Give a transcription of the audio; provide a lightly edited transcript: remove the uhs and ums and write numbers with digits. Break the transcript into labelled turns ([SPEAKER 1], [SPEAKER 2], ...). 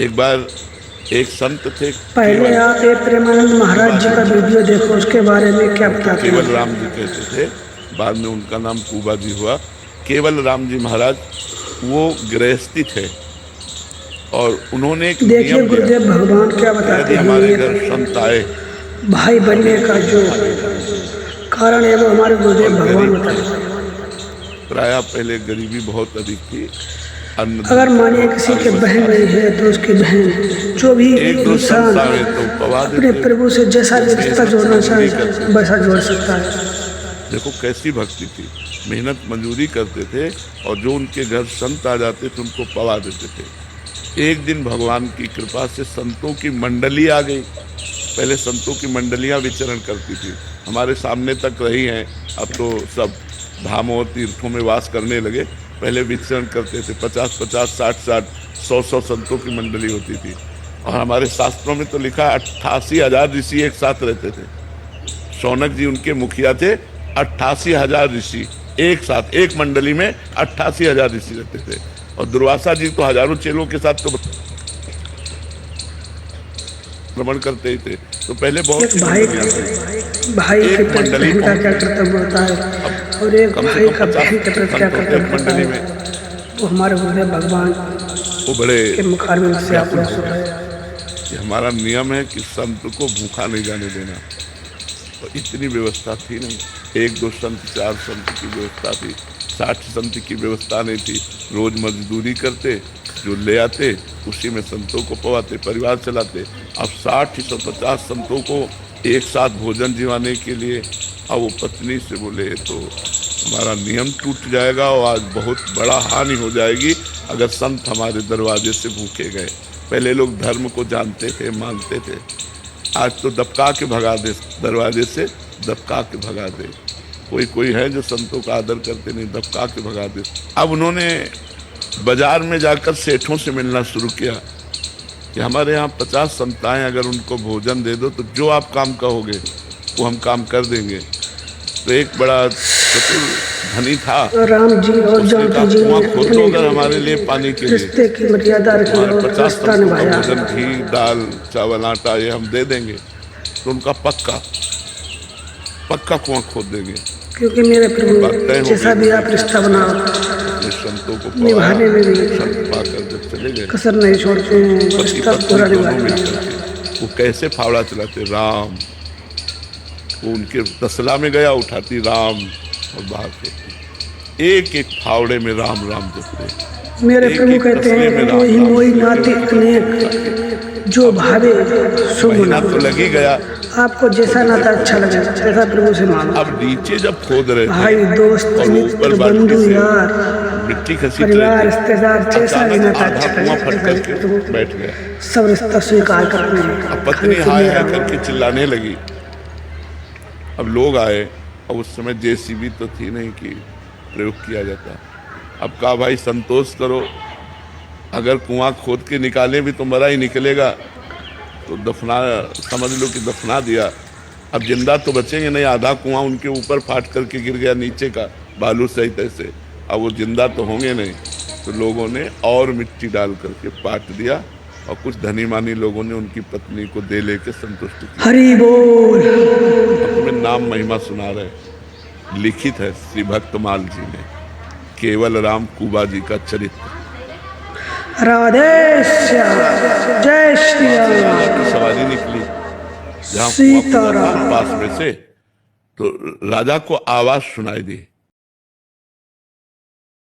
[SPEAKER 1] एक बार एक संत थे,
[SPEAKER 2] पहले आप एक प्रेमानंद महाराज जी का वीडियो देखो, उसके बारे में क्या बताते हैं।
[SPEAKER 1] केवल राम जी कहते थे, बाद में उनका नाम कुबा जी हुआ। केवल राम जी महाराज वो गृहस्थी थे और उन्होंने एक
[SPEAKER 2] देखिए
[SPEAKER 1] नियम
[SPEAKER 2] गुरुदेव भगवान क्या बताते हैं।
[SPEAKER 1] हमारे घर संत आए,
[SPEAKER 2] भाई बनने का जो कारण है वो हमारे गुरुदेव भगवान बताते।
[SPEAKER 1] प्राय पहले गरीबी बहुत अधिक थी।
[SPEAKER 2] अगर मानिए किसी के बहन नहीं है तो उसकी बहन, जो भी इंसान अपने प्रभु से जैसा रिश्ता जोड़ना चाहे वैसा जोड़ सकता है।
[SPEAKER 1] देखो कैसी भक्ति थी, मेहनत मजदूरी करते थे और जो उनके घर संत आ जाते थे उनको पवा देते थे। एक दिन भगवान की कृपा से संतों की मंडली आ गई। पहले संतों की मंडलियां विचरण करती थी, हमारे सामने तक रही हैं। अब तो सब धामों और तीर्थों में वास करने लगे। पहले विचरण करते थे, 50-50, 60-60, 100-100 संतों की मंडली होती थी। और हमारे शास्त्रों में तो लिखा 88,000 ऋषि एक साथ रहते थे। शौनक जी उनके मुखिया थे। 88,000 ऋषि एक साथ, एक मंडली में 88,000 ऋषि रहते थे। और दुर्वासा जी तो हजारों चेलों के साथ तो भ्रमण करते ही थे। तो पहले बहुत
[SPEAKER 2] भाई के मंडली का क्या कर्तव्य होता है और एक भाई का बहन के प्रति क्या कर्तव्य होता है, वो हमारे गुरुदेव भगवान
[SPEAKER 1] वो बड़े
[SPEAKER 2] के मुखारबिंद से आप लोग सुन रहे हैं।
[SPEAKER 1] हमारा नियम है कि संत को भूखा नहीं जाने देना। तो इतनी व्यवस्था थी नहीं, 1-2 संत 4 संत की व्यवस्था थी, 60 संत की व्यवस्था नहीं थी। रोज मजदूरी करते, जो ले आते उसी में संतों को पवाते, परिवार चलाते। अब 60-150 संतों को एक साथ भोजन जिवाने के लिए, अब वो पत्नी से बोले तो हमारा नियम टूट जाएगा और आज बहुत बड़ा हानि हो जाएगी अगर संत हमारे दरवाजे से भूखे गए। पहले लोग धर्म को जानते थे, मानते थे, आज तो दबका के भगा दे, दरवाजे से दबका के भगा दे। कोई है जो संतों का आदर करते नहीं, दबका के भगा दे। अब उन्होंने बाजार में जाकर सेठों से मिलना शुरू किया कि हमारे यहाँ 50 संत आए, अगर उनको भोजन दे दो तो जो आप काम कहोगे वो हम काम कर देंगे। तो एक बड़ा चतुर धनी था,
[SPEAKER 2] राम जी और जानकी जी ने
[SPEAKER 1] खोद दो अगर हमारे लिए पानी के लिए,
[SPEAKER 2] रिश्ते की मर्यादा रखी और
[SPEAKER 1] 50
[SPEAKER 2] रिश्ता निभाया।
[SPEAKER 1] भोजन, घी, दाल, चावल, आटा ये हम दे देंगे। तो उनका पक्का कुआं खोद देंगे,
[SPEAKER 2] क्योंकि मेरे प्रभु जैसा भी आप रिश्ता बनाओ
[SPEAKER 1] संतों को
[SPEAKER 2] निभाने में भी
[SPEAKER 1] पाकर जब चले गए,
[SPEAKER 2] कसर नहीं छोड़ते हैं, रिश्ता पूरा निभाते हैं।
[SPEAKER 1] वो कैसे फावड़ा चलाते, राम, वो उनके तसला में गया, उठाती राम और बाहर फेंकती। एक एक फावड़े में राम राम जपते।
[SPEAKER 2] मेरे प्रभु कहते हैं कोई मोई नाते अनेक जो भावे सो
[SPEAKER 1] महीना तो लग ही गया।
[SPEAKER 2] आपको जैसा नाता अच्छा लगे वैसा प्रभु से मांगो।
[SPEAKER 1] अब नीचे जब खोद रहे
[SPEAKER 2] भाई, दोस्त, मित्र, बंधु, यार,
[SPEAKER 1] मिट्टी खसी,
[SPEAKER 2] परिवार, रिश्तेदार, जैसा भी नाता अच्छा लगे
[SPEAKER 1] बैठ गया,
[SPEAKER 2] सब रिश्ता स्वीकार करते हैं।
[SPEAKER 1] पत्नी हाय हाय करके चिल्लाने लगी। अब लोग आए और उस समय जेसीबी तो थी नहीं कि प्रयोग किया जाता। अब कहा भाई संतोष करो, अगर कुआं खोद के निकाले भी तो मरा ही निकलेगा, तो दफना, समझ लो कि दफना दिया। अब जिंदा तो बचेंगे नहीं, आधा कुआं उनके ऊपर फाट करके गिर गया नीचे का बालू सहित ऐसे, अब वो जिंदा तो होंगे नहीं। तो लोगों ने और मिट्टी डाल करके पाट दिया और कुछ धनी मानी लोगों ने उनकी पत्नी को दे लेके संतुष्ट किया।
[SPEAKER 2] हरि बोल।
[SPEAKER 1] तुम्हें नाम महिमा सुना रहे, लिखित है श्री भक्तमाल जी ने, केवल राम कुबा जी का चरित्र।
[SPEAKER 2] राधे श्याम, जय श्री राम।
[SPEAKER 1] सवारी निकली जहाँ
[SPEAKER 2] सीताराम
[SPEAKER 1] पास में से, तो राजा को आवाज सुनाई दी,